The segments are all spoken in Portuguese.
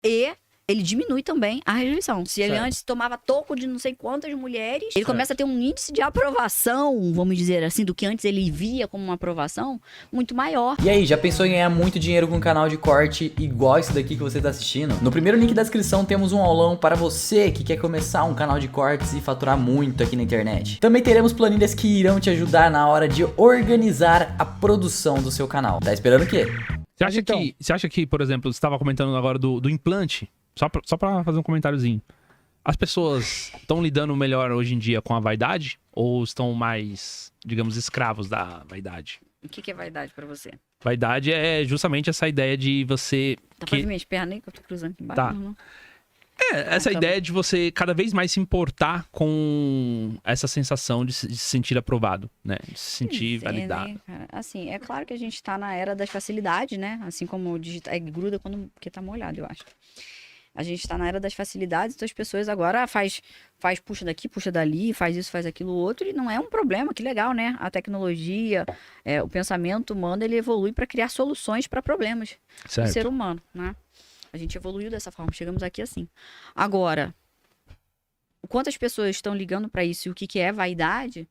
E ele diminui também a rejeição. Se ele Certo. antes tomava toco de não sei quantas mulheres, ele Certo. começa a ter um índice de aprovação, vamos dizer assim, do que antes ele via como uma aprovação, muito maior. E aí, já pensou em ganhar muito dinheiro com um canal de corte igual esse daqui que você tá assistindo? No primeiro link da descrição temos um aulão para você que quer começar um canal de cortes e faturar muito aqui na internet. Também teremos planilhas que irão te ajudar na hora de organizar a produção do seu canal. Tá esperando o quê? Você acha que, por exemplo, você estava comentando agora do implante, só pra fazer um comentáriozinho. As pessoas estão lidando melhor hoje em dia com a vaidade? Ou estão mais, digamos, escravos da vaidade? O que é vaidade pra você? Vaidade é justamente essa ideia de você... Tá fazendo minhas pernas aí que eu tô cruzando aqui embaixo? Tá. Não. Essa ideia de você cada vez mais se importar com essa sensação de se sentir aprovado, né? De se sentir validado. Né, cara? Assim, é claro que a gente tá na era das facilidades, né? Assim como o digital gruda porque tá molhado, eu acho. A gente tá na era das facilidades, então as pessoas agora faz puxa daqui, puxa dali, faz isso, faz aquilo outro, e não é um problema, que legal, né? A tecnologia, o pensamento humano, ele evolui para criar soluções para problemas do Certo. ser humano, né? A gente evoluiu dessa forma, chegamos aqui assim. Agora, o quanto as pessoas estão ligando para isso e o que é vaidade,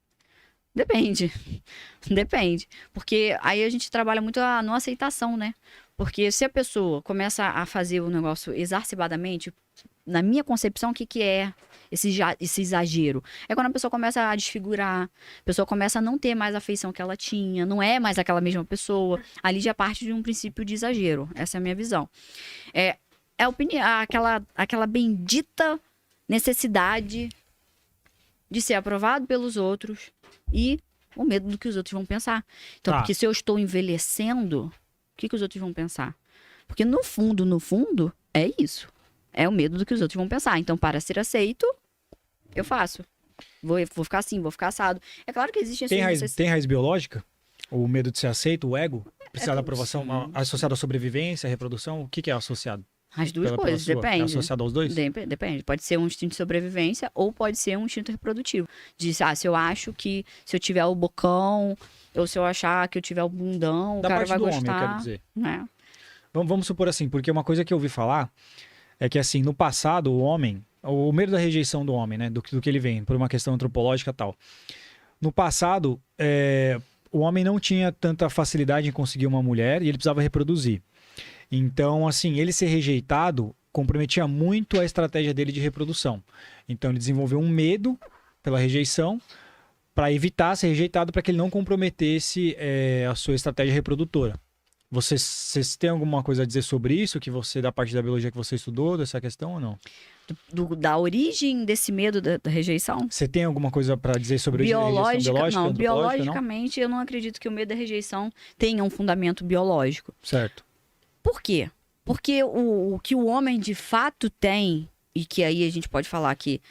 depende. Depende. Porque aí a gente trabalha muito a não aceitação, né? Porque se a pessoa começa a fazer o negócio exacerbadamente, na minha concepção, o que é esse exagero? É quando a pessoa começa a desfigurar, a pessoa começa a não ter mais a afeição que ela tinha, não é mais aquela mesma pessoa. Ali já parte de um princípio de exagero. Essa é a minha visão. É a opinião, aquela bendita necessidade de ser aprovado pelos outros e o medo do que os outros vão pensar. Então, porque se eu estou envelhecendo, o que os outros vão pensar? Porque no fundo, é isso. É o medo do que os outros vão pensar. Então, para ser aceito, eu faço. Vou ficar assim, vou ficar assado. É claro que existem... Tem raiz biológica? O medo de ser aceito, o ego? Precisar da aprovação associado à sobrevivência, à reprodução? O que é associado? As duas coisas, É depende. associado aos dois? Depende. Pode ser um instinto de sobrevivência ou pode ser um instinto reprodutivo. Se eu acho que se eu tiver o bocão, ou se eu achar que eu tiver o bundão, o cara vai gostar. Homem, eu quero dizer. Né? Vamos supor assim, porque uma coisa que eu ouvi falar é que assim, no passado, o homem, o medo da rejeição do homem, né, do que ele vem, por uma questão antropológica e tal. No passado, o homem não tinha tanta facilidade em conseguir uma mulher e ele precisava reproduzir. Então, assim, ele ser rejeitado comprometia muito a estratégia dele de reprodução. Então, ele desenvolveu um medo pela rejeição para evitar ser rejeitado, para que ele não comprometesse a sua estratégia reprodutora. Vocês têm alguma coisa a dizer sobre isso, que você, da parte da biologia que você estudou, dessa questão ou não? Da origem desse medo da rejeição? Você tem alguma coisa para dizer sobre a rejeição biológica? Não, biologicamente, eu não acredito que o medo da rejeição tenha um fundamento biológico. Certo. Por quê? Porque o que o homem de fato tem, e que aí a gente pode falar que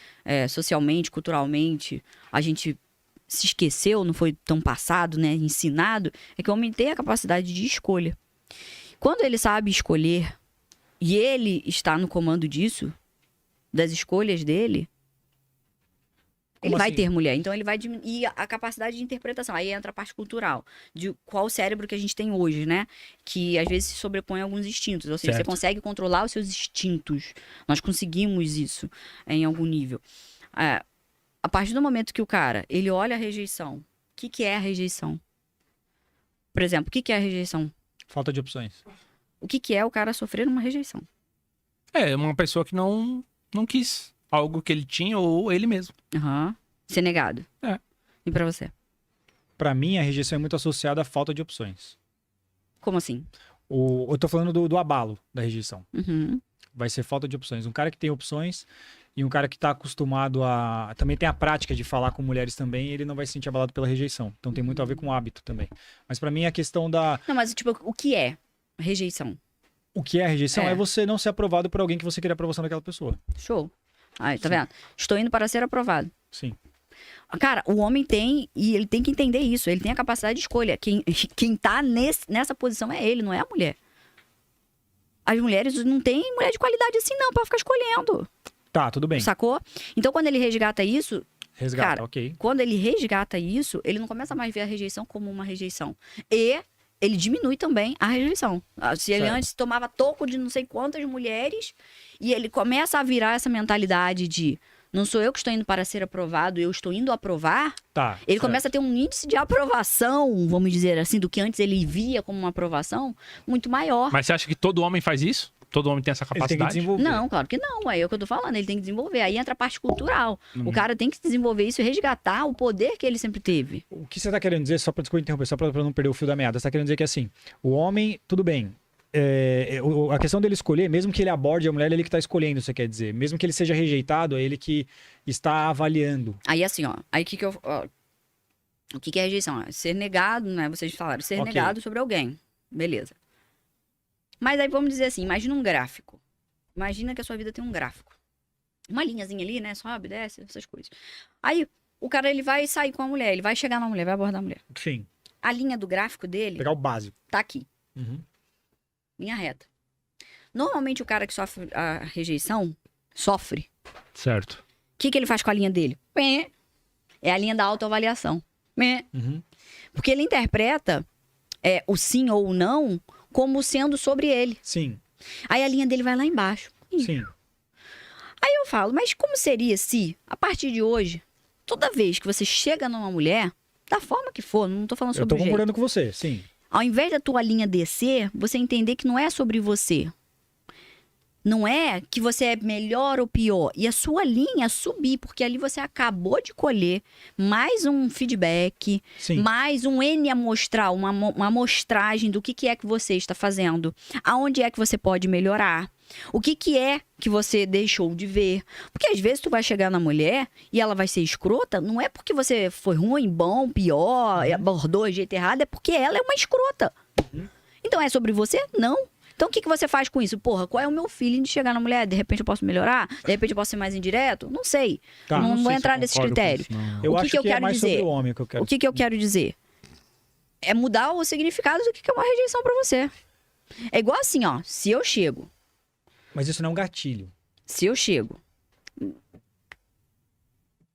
socialmente, culturalmente, a gente se esqueceu, não foi tão passado, né, ensinado, é que o homem tem a capacidade de escolha. Quando ele sabe escolher, e ele está no comando disso, das escolhas dele, ele vai ter mulher. Então ele vai diminuir a capacidade de interpretação. Aí entra a parte cultural, de qual o cérebro que a gente tem hoje, né? Que às vezes se sobrepõe a alguns instintos. Ou seja, você consegue controlar os seus instintos. Nós conseguimos isso em algum nível. A partir do momento que o cara, ele olha a rejeição. O que é a rejeição? Por exemplo, o que é a rejeição? Falta de opções. O que é o cara sofrer uma rejeição? É uma pessoa que não quis algo que ele tinha ou ele mesmo. Ser negado. E pra você? Pra mim, a rejeição é muito associada à falta de opções. Como assim? Eu tô falando do abalo da rejeição. Uhum. Vai ser falta de opções. Um cara que tem opções e um cara que tá acostumado a... Também tem a prática de falar com mulheres também, ele não vai se sentir abalado pela rejeição. Então tem muito a ver com o hábito também. Mas pra mim, a questão da... Não, mas tipo, o que é rejeição? O que é a rejeição é você não ser aprovado por alguém que você queria a aprovação daquela pessoa. Show. Aí, tá vendo? Estou indo para ser aprovado. Sim. Cara, o homem tem, e ele tem que entender isso, ele tem a capacidade de escolha. Quem tá nessa posição é ele, não é a mulher. As mulheres não têm mulher de qualidade assim não, pra ficar escolhendo. Tá, tudo bem. Sacou? Então quando ele resgata isso... Resgata, cara, ok. Quando ele resgata isso, ele não começa mais a ver a rejeição como uma rejeição. E ele diminui também a rejeição. Se ele Certo. antes tomava toco de não sei quantas mulheres, e ele começa a virar essa mentalidade de não sou eu que estou indo para ser aprovado, eu estou indo aprovar, Tá. ele certo. começa a ter um índice de aprovação, vamos dizer assim, do que antes ele via como uma aprovação, muito maior. Mas você acha que todo homem faz isso? Todo homem tem essa Ele tem que capacidade? desenvolver. Não, claro que não. É o que eu tô falando. Ele tem que desenvolver. Aí entra a parte cultural. Uhum. O cara tem que desenvolver isso e resgatar o poder que ele sempre teve. O que você tá querendo dizer, só pra desculpa interromper, só pra não perder o fio da meada, você tá querendo dizer que assim, o homem, tudo bem. A questão dele escolher, mesmo que ele aborde a mulher, é ele que tá escolhendo, você quer dizer. Mesmo que ele seja rejeitado, é ele que está avaliando. Aí assim, ó. Aí o que é rejeição? É ser negado, né? Vocês falaram, ser Ok. negado sobre alguém. Beleza. Mas aí vamos dizer assim, imagina um gráfico. Imagina que a sua vida tem um gráfico. Uma linhazinha ali, né? Sobe, desce, essas coisas. Aí o cara, ele vai sair com a mulher, ele vai chegar na mulher, vai abordar a mulher. Sim. A linha do gráfico dele Pegar o básico. tá aqui. Uhum. Linha reta. Normalmente o cara que sofre a rejeição, sofre. Certo. O que ele faz com a linha dele? Pé. É a linha da autoavaliação. Pé. Uhum. Porque ele interpreta o sim ou o não como sendo sobre ele. Sim. Aí a linha dele vai lá embaixo. Sim. Aí eu falo, mas como seria se, a partir de hoje, toda vez que você chega numa mulher, da forma que for, não tô falando Eu sobre tô o jeito. concordando com você, sim. Ao invés da tua linha descer, você entender que não é sobre você. Não é que você é melhor ou pior. E a sua linha subir, porque ali você acabou de colher mais um feedback, Sim. mais um N amostral, uma amostragem do que é que você está fazendo, aonde é que você pode melhorar, o que é que você deixou de ver. Porque às vezes tu vai chegar na mulher e ela vai ser escrota, não é porque você foi ruim, bom, pior, abordou de jeito errado, é porque ela é uma escrota. Então é sobre você? Não. Então o que você faz com isso? Porra, qual é o meu feeling de chegar na mulher? De repente eu posso melhorar? De repente eu posso ser mais indireto? Não sei. Tá. não sei vou se entrar eu nesses concordo com critérios. isso, não. Eu O que acho que eu que é quero mais dizer? sobre o homem que eu quero. O que eu quero dizer? É mudar o significado do que é uma rejeição pra você. É igual assim, ó. Se eu chego, Mas isso não é um gatilho.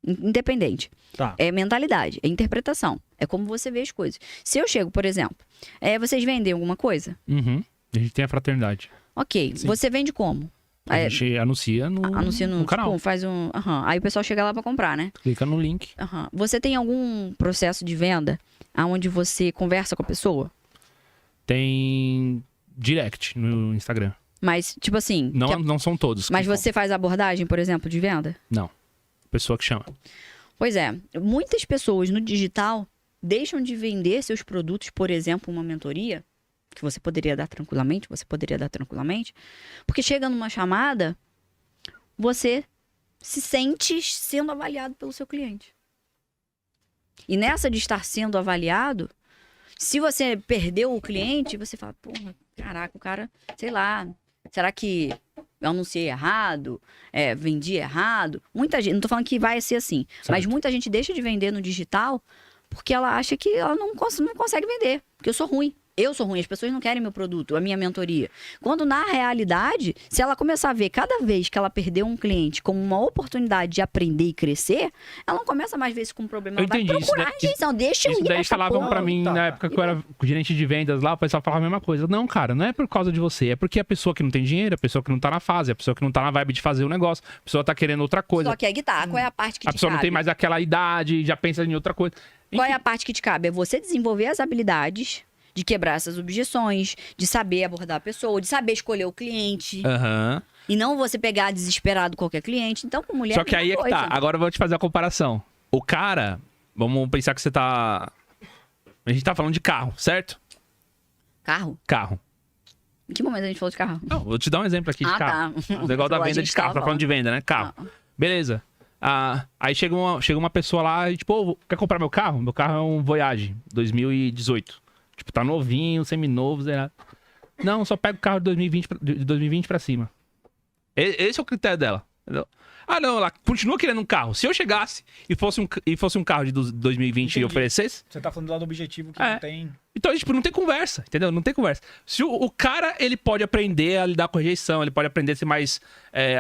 independente. Tá. É mentalidade, é interpretação. É como você vê as coisas. Se eu chego, por exemplo, vocês vendem alguma coisa? Uhum. A gente tem a fraternidade. Ok. Sim. Você vende como? A gente anuncia Anuncia no canal. tipo, faz um. Aí o pessoal chega lá pra comprar, né? Clica no link. Você tem algum processo de venda onde você conversa com a pessoa? Tem direct no Instagram. Mas, tipo assim. Não são todos. Mas que você faz abordagem, por exemplo, de venda? Não. Pessoa que chama. Pois é. Muitas pessoas no digital deixam de vender seus produtos, por exemplo, uma mentoria, que você poderia dar tranquilamente, porque chega numa chamada, você se sente sendo avaliado pelo seu cliente. E nessa de estar sendo avaliado, se você perdeu o cliente, você fala, porra, caraca, o cara, sei lá, será que eu anunciei errado? Vendi errado? Muita gente, não tô falando que vai ser assim, mas muita gente deixa de vender no digital porque ela acha que ela não consegue vender, porque eu sou ruim. As pessoas não querem meu produto, a minha mentoria. Quando, na realidade, se ela começar a ver cada vez que ela perdeu um cliente como uma oportunidade de aprender e crescer, ela não começa mais a ver isso como um problema. Eu Ela vai entendi, isso procurar daí- rejeição. Deixa eu Isso ir daí nessa falavam porra. pra mim Tá. na época que eu era gerente de vendas lá, o pessoal falava a mesma coisa. Não, cara, não é por causa de você, é porque a pessoa que não tem dinheiro, a pessoa que não tá na fase, a pessoa que não tá na vibe de fazer o negócio, a pessoa tá querendo outra coisa. Só que aí que tá. Qual é a parte que A te pessoa não tem cabe? mais aquela idade, já pensa em outra coisa. Qual é Enfim, a parte que te cabe? É você desenvolver as habilidades de quebrar essas objeções, de saber abordar a pessoa, de saber escolher o cliente. Aham. E não você pegar desesperado qualquer cliente. Então, com mulher. Só que é a aí é mesma que tá. coisa. Agora eu vou te fazer a comparação. O cara, vamos pensar que você tá. A gente tá falando de carro, certo? Carro? Carro. Em que momento a gente falou de carro? Não, vou te dar um exemplo aqui de carro. Tá. O negócio da venda de carro, tá falando de venda, né? Carro. Beleza. Aí chega uma pessoa lá e, tipo, ô, quer comprar meu carro? Meu carro é um Voyage 2018. Tipo, tá novinho, seminovo, zerado. Não, só pega o carro de 2020 pra cima. Esse é o critério dela. Entendeu? Não, ela continua querendo um carro. Se eu chegasse e fosse um carro de 2020 e oferecesse, Você tá falando lá do objetivo que É. não tem. Então, tipo, não tem conversa, entendeu? Não tem conversa. Se o cara, ele pode aprender a lidar com rejeição, ele pode aprender a ser mais...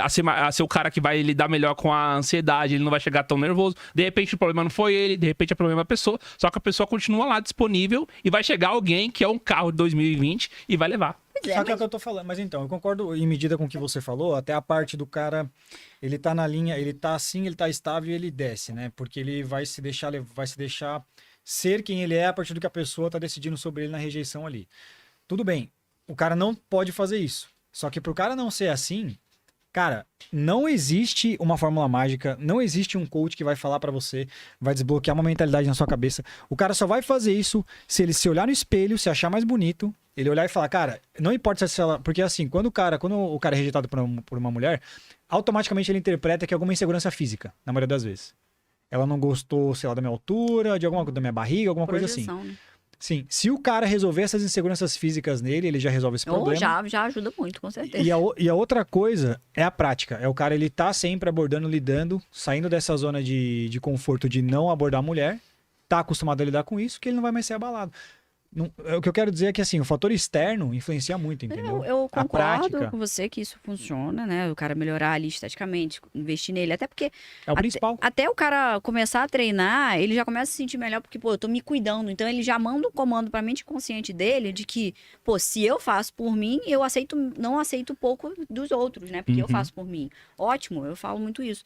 a ser o cara que vai lidar melhor com a ansiedade, ele não vai chegar tão nervoso. De repente, o problema não foi ele, de repente, o problema é a pessoa. Só que a pessoa continua lá disponível e vai chegar alguém que é um carro de 2020 e vai levar. Pois Só é, que é o que eu tô falando. Mas então, eu concordo em medida com o que você falou, até a parte do cara, ele tá na linha, ele tá assim, ele tá estável e ele desce, né? Porque ele vai se deixar ser quem ele é a partir do que a pessoa tá decidindo sobre ele na rejeição ali. Tudo bem, o cara não pode fazer isso. Só que pro cara não ser assim, cara, não existe uma fórmula mágica, não existe um coach que vai falar pra você, vai desbloquear uma mentalidade na sua cabeça. O cara só vai fazer isso se ele se olhar no espelho, se achar mais bonito, ele olhar e falar, cara, não importa se ela... Porque assim, quando o cara é rejeitado por uma mulher, automaticamente ele interpreta que é alguma insegurança física, na maioria das vezes. Ela não gostou, sei lá, da minha altura, da minha barriga, alguma coisa assim. projeção, né? Sim, se o cara resolver essas inseguranças físicas nele, ele já resolve esse Ou problema. já ajuda muito, com certeza. E a outra coisa é a prática. É o cara, ele tá sempre abordando, lidando, saindo dessa zona de conforto de não abordar a mulher, tá acostumado a lidar com isso, que ele não vai mais ser abalado. O que eu quero dizer é que, assim, o fator externo influencia muito, entendeu? Eu A concordo prática com você que isso funciona, né? O cara melhorar ali esteticamente, investir nele. Até porque é o principal. até o cara começar a treinar, ele já começa a se sentir melhor porque, pô, eu tô me cuidando. Então ele já manda um comando pra mente consciente dele de que, pô, se eu faço por mim, não aceito pouco dos outros, né? Porque eu faço por mim. Ótimo, eu falo muito isso.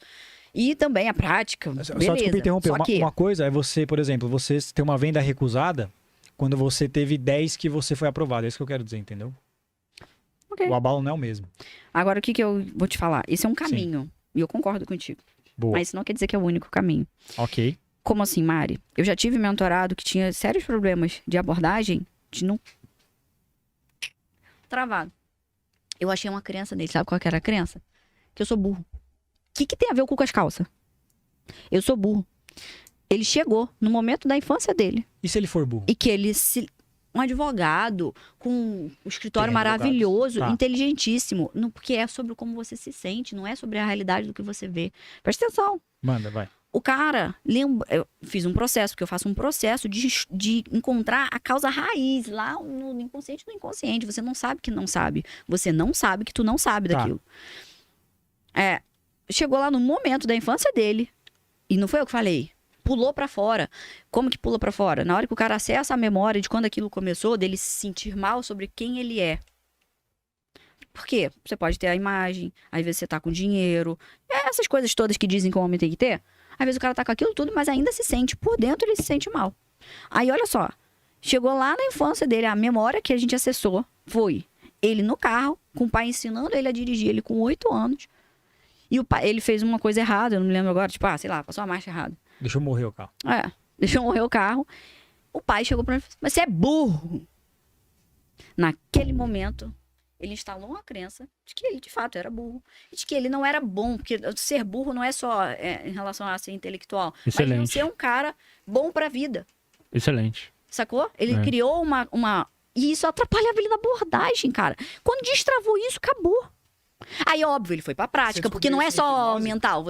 E também a prática, Só beleza. desculpa interromper. Só que... Uma coisa é você, por exemplo, você ter uma venda recusada quando você teve 10 que você foi aprovado. É isso que eu quero dizer, entendeu? Ok. O abalo não é o mesmo. Agora, o que eu vou te falar? Esse é um caminho. E eu concordo contigo. Boa. Mas isso não quer dizer que é o único caminho. Ok. Como assim, Mari? Eu já tive mentorado que tinha sérios problemas de abordagem de não... Travado. Eu achei uma crença nele. Sabe qual que era a crença? Que eu sou burro. O que tem a ver o cu com as calças? Eu sou burro. Ele chegou no momento da infância dele. E se ele for burro? E que ele um advogado com um escritório Tem advogados. maravilhoso, Tá. inteligentíssimo. Porque é sobre como você se sente, não é sobre a realidade do que você vê. Presta atenção. Manda, vai. O cara, eu fiz um processo, porque eu faço um processo de encontrar a causa raiz lá no inconsciente do inconsciente. Você não sabe que não sabe. Você não sabe que tu não sabe Tá. daquilo. Chegou lá no momento da infância dele, e não foi eu que falei, pulou pra fora. Como que pula pra fora? Na hora que o cara acessa a memória de quando aquilo começou, dele se sentir mal sobre quem ele é. Por quê? Você pode ter a imagem, às vezes você tá com dinheiro, essas coisas todas que dizem que o homem tem que ter. Às vezes o cara tá com aquilo tudo, mas ainda se sente, por dentro ele se sente mal. Aí olha só, chegou lá na infância dele, a memória que a gente acessou foi ele no carro, com o pai ensinando ele a dirigir, ele com 8 anos. E o pai, ele fez uma coisa errada, eu não me lembro agora, tipo, sei lá, passou a marcha errada. Deixa eu morrer o carro. Deixou morrer o carro. O pai chegou pra mim e falou, mas você é burro. Naquele momento, ele instalou uma crença de que ele, de fato, era burro. E de que ele não era bom, porque ser burro não é só em relação a ser intelectual. Mas não Excelente. ser um cara bom pra vida. Excelente. Sacou? Ele criou uma... E isso atrapalhava ele na abordagem, cara. Quando destravou isso, acabou. Aí, óbvio, ele foi pra prática, Você porque não é descobriu isso na só hipnose? mental.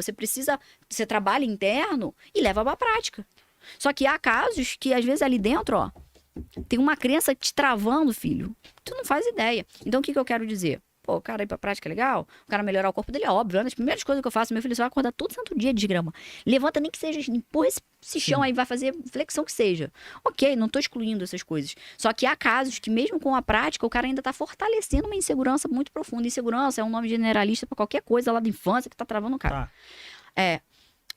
Você trabalha interno e leva pra prática. Só que há casos que, às vezes, ali dentro, ó, tem uma crença te travando, filho. Tu não faz ideia. Então, o que eu quero dizer? Pô, o cara ir pra prática é legal, o cara melhorar o corpo dele é óbvio. Uma das primeiras coisas que eu faço, meu filho, você vai acordar todo santo dia de grama. Levanta nem que seja, empurra esse chão aí, vai fazer flexão que seja. Ok, não tô excluindo essas coisas. Só que há casos que mesmo com a prática, o cara ainda tá fortalecendo uma insegurança muito profunda. Insegurança é um nome generalista pra qualquer coisa lá da infância que tá travando o cara. Tá.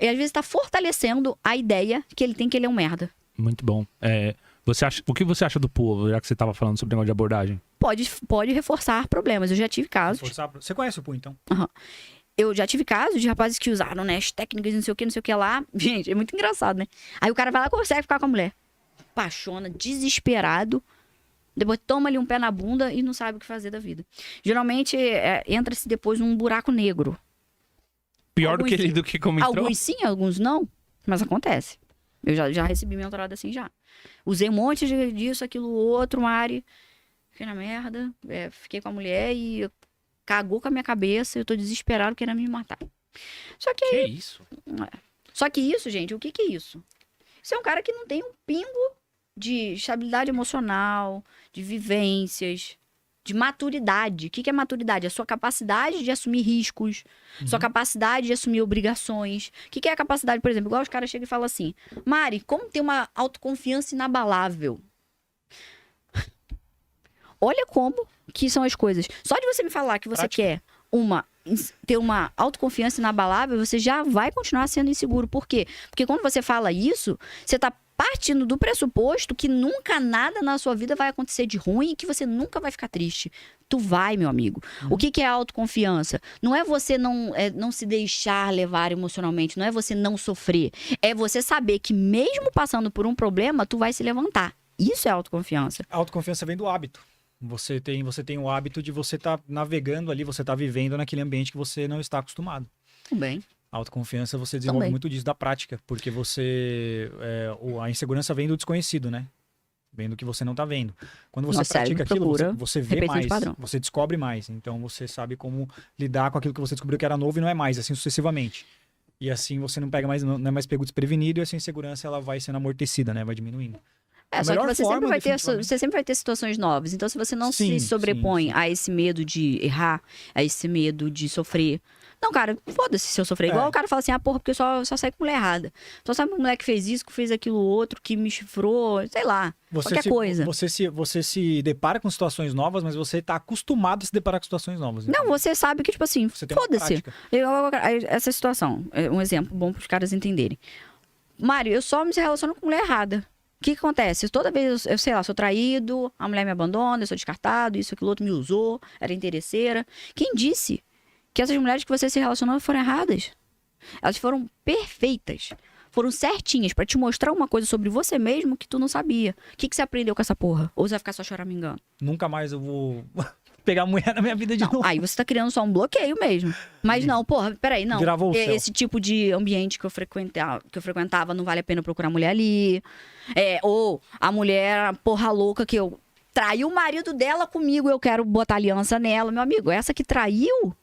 E às vezes tá fortalecendo a ideia que ele tem que ele é um merda. Muito bom. O que você acha do povo, já que você tava falando sobre o negócio de abordagem? Pode reforçar problemas. Eu já tive casos. Você conhece o Poo, então? Eu já tive casos de rapazes que usaram, né, as técnicas, não sei o que lá. Gente, é muito engraçado, né? Aí o cara vai lá e consegue ficar com a mulher. Apaixona, desesperado. Depois toma ali um pé na bunda e não sabe o que fazer da vida. Geralmente, entra-se depois num buraco negro. Pior Alguns do que como entrou? Alguns sim, alguns não. Mas acontece. Eu já recebi mentorado assim já. Usei um monte disso, aquilo, outro, Mari. Fiquei na merda. Fiquei com a mulher e cagou com a minha cabeça. Eu tô desesperado querendo me matar. Só que aí... Que isso? Só que isso, gente, o que é isso? Isso é um cara que não tem um pingo de estabilidade emocional, de vivências, de maturidade. O que é maturidade? A sua capacidade de assumir riscos, sua capacidade de assumir obrigações. O que é a capacidade, por exemplo, igual os caras chegam e falam assim, Mari, como ter uma autoconfiança inabalável? Olha como que são as coisas. Só de você me falar que você quer ter uma autoconfiança inabalável, você já vai continuar sendo inseguro. Por quê? Porque quando você fala isso, você tá partindo do pressuposto que nunca nada na sua vida vai acontecer de ruim e que você nunca vai ficar triste. Tu vai, meu amigo. O que é autoconfiança? Não é você não se deixar levar emocionalmente, não é você não sofrer. É você saber que mesmo passando por um problema, tu vai se levantar. Isso é autoconfiança. A autoconfiança vem do hábito. Você tem o hábito de você estar navegando ali, você tá vivendo naquele ambiente que você não está acostumado. Tudo bem. A autoconfiança você desenvolve muito disso da prática, porque a insegurança vem do desconhecido, né? Vem do que você não tá vendo. Quando você pratica aquilo, você vê mais, você descobre mais. Então você sabe como lidar com aquilo que você descobriu que era novo e não é mais, assim sucessivamente. E assim você não é mais pego desprevenido e essa insegurança ela vai sendo amortecida, né? Vai diminuindo. Só que você sempre vai ter situações novas. Então, se você não se sobrepõe a esse medo de errar, a esse medo de sofrer. Não, cara, foda-se se eu sofrer. Igual o cara fala assim, porque eu só saí com mulher errada. Só sabe um moleque que fez isso, que fez aquilo outro, que me chifrou, sei lá. Qualquer coisa. Você se depara com situações novas, mas você tá acostumado a se deparar com situações novas. Não, você sabe que, tipo assim, foda-se. Essa situação, é um exemplo bom pros caras entenderem. Mário, eu só me relaciono com mulher errada. O que acontece? Toda vez, eu sei lá, sou traído, a mulher me abandona, eu sou descartado, isso, aquilo outro me usou, era interesseira. Quem disse que essas mulheres que você se relacionou foram erradas? Elas foram perfeitas, foram certinhas pra te mostrar uma coisa sobre você mesmo que tu não sabia. O que você aprendeu com essa porra? Ou você vai ficar só choramingando? Nunca mais eu vou pegar mulher na minha vida de novo. Aí você tá criando só um bloqueio mesmo. Mas não, porra, peraí, não. Esse tipo de ambiente que eu frequentava, não vale a pena procurar mulher ali. Ou a mulher, porra louca, que eu traiu o marido dela comigo, eu quero botar aliança nela. Meu amigo, essa que traiu,